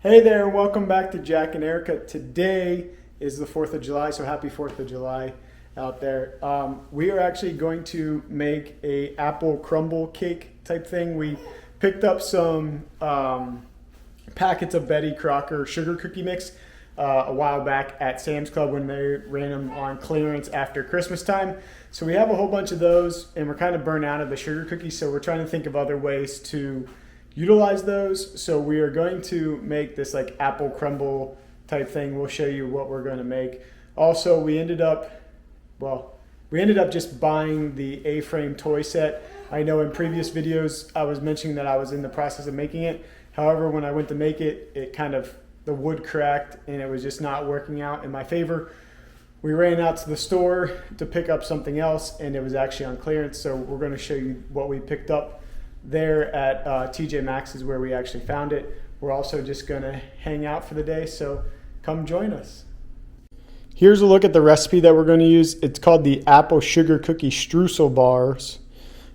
Hey there, welcome back to Jack and Erica. Today is the 4th of July, so happy 4th of July out there. We are actually going to make a apple crumble cake type thing. We picked up some packets of Betty Crocker sugar cookie mix a while back at Sam's Club when they ran them on clearance after Christmas time. So we have a whole bunch of those and we're kind of burnt out of the sugar cookies, so we're trying to think of other ways to utilize those. So we are going to make this like apple crumble type thing. We'll show you what we're going to make. Also, we ended up just buying the A-frame toy set. I know in previous videos I was mentioning that I was in the process of making it. However, when I went to make it, the wood cracked and it was just not working out in my favor. We ran out to the store to pick up something else and it was actually on clearance. So we're going to show you what we picked up there at TJ Maxx is where we actually found it. We're also just going to hang out for the day, so come join us. Here's a look at the recipe that we're going to use. It's called the apple sugar cookie streusel bars.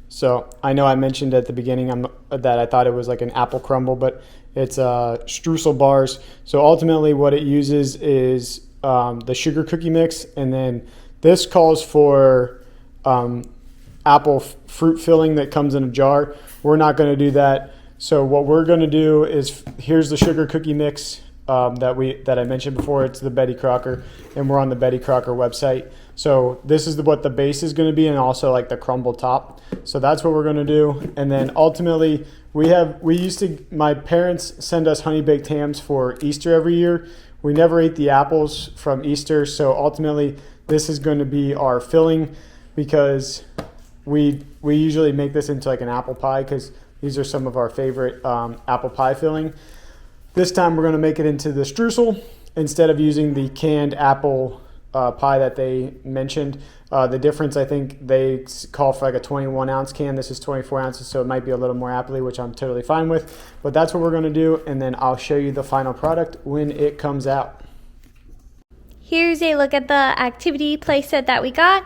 So I know I mentioned at the beginning that I thought it was like an apple crumble, but it's streusel bars. So ultimately what it uses is the sugar cookie mix, and then this calls for apple fruit filling that comes in a jar. We're not going to do that. So what we're going to do is, here's the sugar cookie mix that I mentioned before. It's the Betty Crocker, and we're on the Betty Crocker website. So this is what the base is going to be, and also like the crumble top. So that's what we're going to do. And then ultimately my parents send us honey baked hams for Easter every year. We never ate the apples from Easter, so ultimately this is going to be our filling, because we usually make this into like an apple pie, because these are some of our favorite apple pie filling. This time we're going to make it into the streusel instead of using the canned apple pie that they mentioned. The difference, I think they call for like a 21 ounce can. This is 24 ounces, so it might be a little more appley, which I'm totally fine with. But that's what we're going to do, and then I'll show you the final product when it comes out. Here's a look at the activity playset that we got.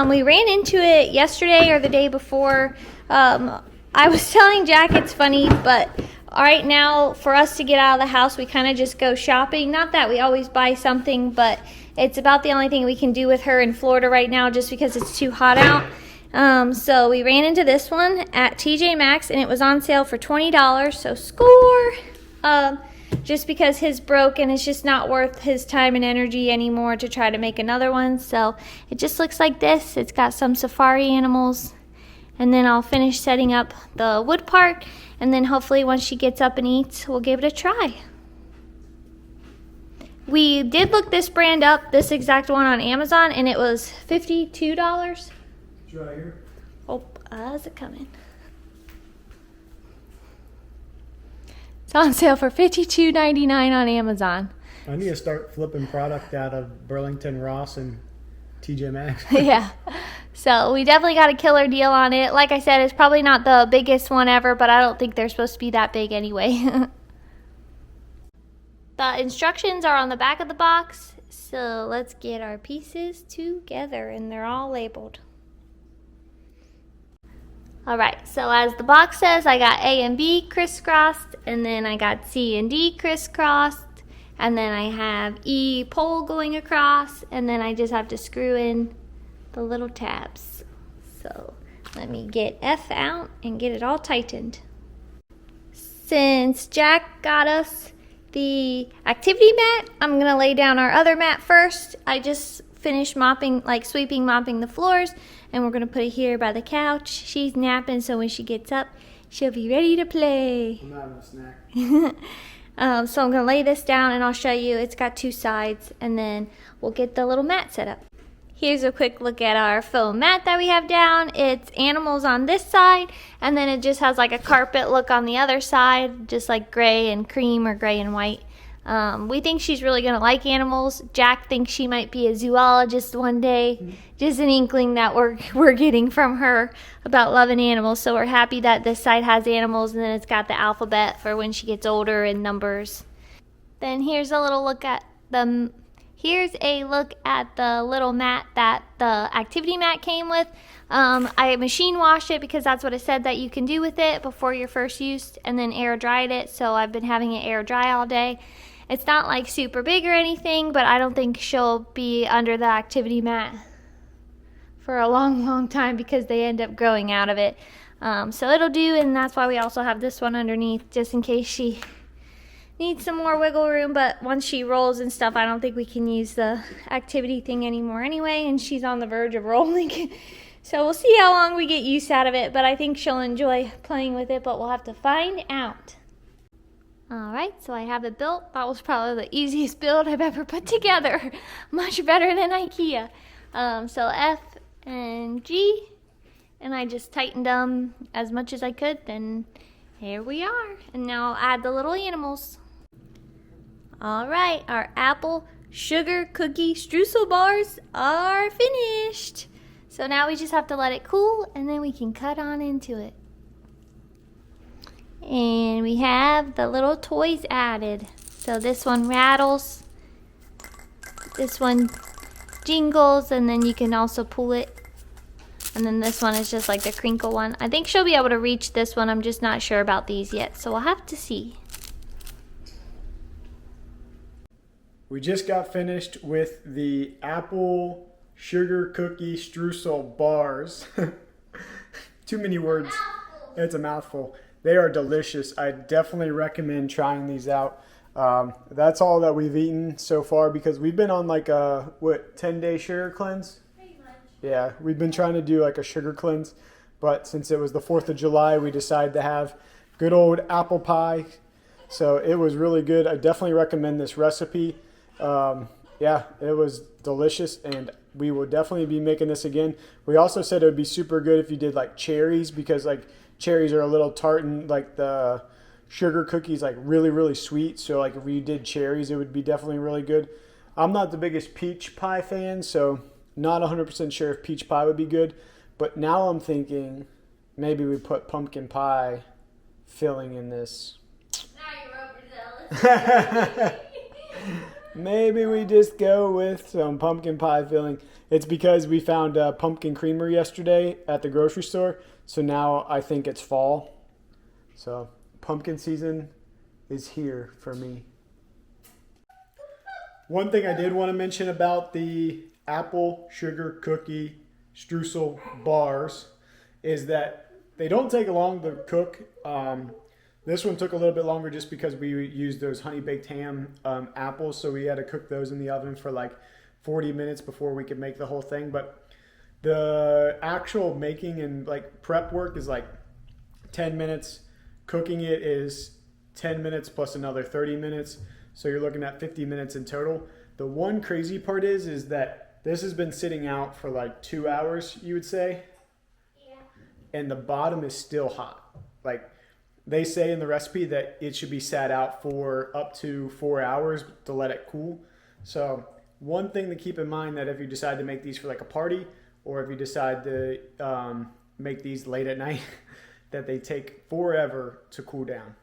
We ran into it yesterday or the day before. I was telling Jack it's funny, but right now for us to get out of the house, we kind of just go shopping. Not that we always buy something, but it's about the only thing we can do with her in Florida right now just because it's too hot out. So we ran into this one at TJ Maxx and it was on sale for $20, so score! Just because his broke and it's just not worth his time and energy anymore to try to make another one. So it just looks like this. It's got some safari animals, and then I'll finish setting up the wood part, and then hopefully once she gets up and eats, we'll give it a try. We did look this brand up, this exact one, on Amazon, and it was $52. Right here. Oh, how's it coming? It's on sale for $52.99 on Amazon. I need to start flipping product out of Burlington Ross and TJ Maxx. Yeah. So we definitely got a killer deal on it. Like I said, it's probably not the biggest one ever, but I don't think they're supposed to be that big anyway. The instructions are on the back of the box. So let's get our pieces together, and they're all labeled. Alright, so as the box says, I got A and B crisscrossed, and then I got C and D crisscrossed, and then I have E pole going across, and then I just have to screw in the little tabs. So let me get F out and get it all tightened. Since Jack got us the activity mat, I'm going to lay down our other mat first. I just finished mopping the floors, and we're going to put it here by the couch. She's napping, so when she gets up, she'll be ready to play. I'm having a snack. So I'm going to lay this down, and I'll show you. It's got two sides, and then we'll get the little mat set up. Here's a quick look at our foam mat that we have down. It's animals on this side, and then it just has like a carpet look on the other side, just like gray and cream or gray and white. We think she's really going to like animals. Jack thinks she might be a zoologist one day. Just an inkling that we're getting from her about loving animals. So we're happy that this side has animals, and then it's got the alphabet for when she gets older and numbers. Then here's a little look at the here's a look at the little mat that the activity mat came with. I machine washed it because that's what it said that you can do with it before your first use, and then air dried it. So I've been having it air dry all day. It's not like super big or anything, but I don't think she'll be under the activity mat for a long time because they end up growing out of it. So it'll do, and that's why we also have this one underneath just in case she needs some more wiggle room. But once she rolls and stuff, I don't think we can use the activity thing anymore anyway, and she's on the verge of rolling. So we'll see how long we get use out of it, but I think she'll enjoy playing with it, but we'll have to find out. Alright, so I have it built. That was probably the easiest build I've ever put together. Much better than IKEA. So F and G, and I just tightened them as much as I could, then here we are. And now I'll add the little animals. Alright, our apple sugar cookie streusel bars are finished. So now we just have to let it cool, and then we can cut on into it. And we have the little toys added. So this one rattles, this one jingles, and then you can also pull it. And then this one is just like the crinkle one. I think she'll be able to reach this one. I'm just not sure about these yet, so we'll have to see. We just got finished with the apple sugar cookie streusel bars. Too many words. It's a mouthful. They are delicious. I definitely recommend trying these out. That's all that we've eaten so far because we've been on like a, 10-day sugar cleanse? Pretty much. Yeah, we've been trying to do like a sugar cleanse, but since it was the 4th of July, we decided to have good old apple pie. So it was really good. I definitely recommend this recipe. Yeah, it was delicious, and we will definitely be making this again. We also said it would be super good if you did like cherries, because like cherries are a little tart and like the sugar cookies like really sweet. So like if you did cherries, it would be definitely really good. I'm not the biggest peach pie fan, so not 100% sure if peach pie would be good. But now I'm thinking maybe we put pumpkin pie filling in this. Now you're overzealous. Maybe we just go with some pumpkin pie filling. It's because we found a pumpkin creamer yesterday at the grocery store. So now I think it's fall. So pumpkin season is here for me. One thing I did want to mention about the apple sugar cookie streusel bars is that they don't take long to cook. This one took a little bit longer just because we used those honey baked ham apples, so we had to cook those in the oven for like 40 minutes before we could make the whole thing. But the actual making and like prep work is like 10 minutes. Cooking it is 10 minutes plus another 30 minutes. So you're looking at 50 minutes in total. The one crazy part is that this has been sitting out for like 2 hours, you would say. Yeah. And the bottom is still hot. Like, they say in the recipe that it should be sat out for up to 4 hours to let it cool. So one thing to keep in mind, that if you decide to make these for like a party, or if you decide to make these late at night, that they take forever to cool down.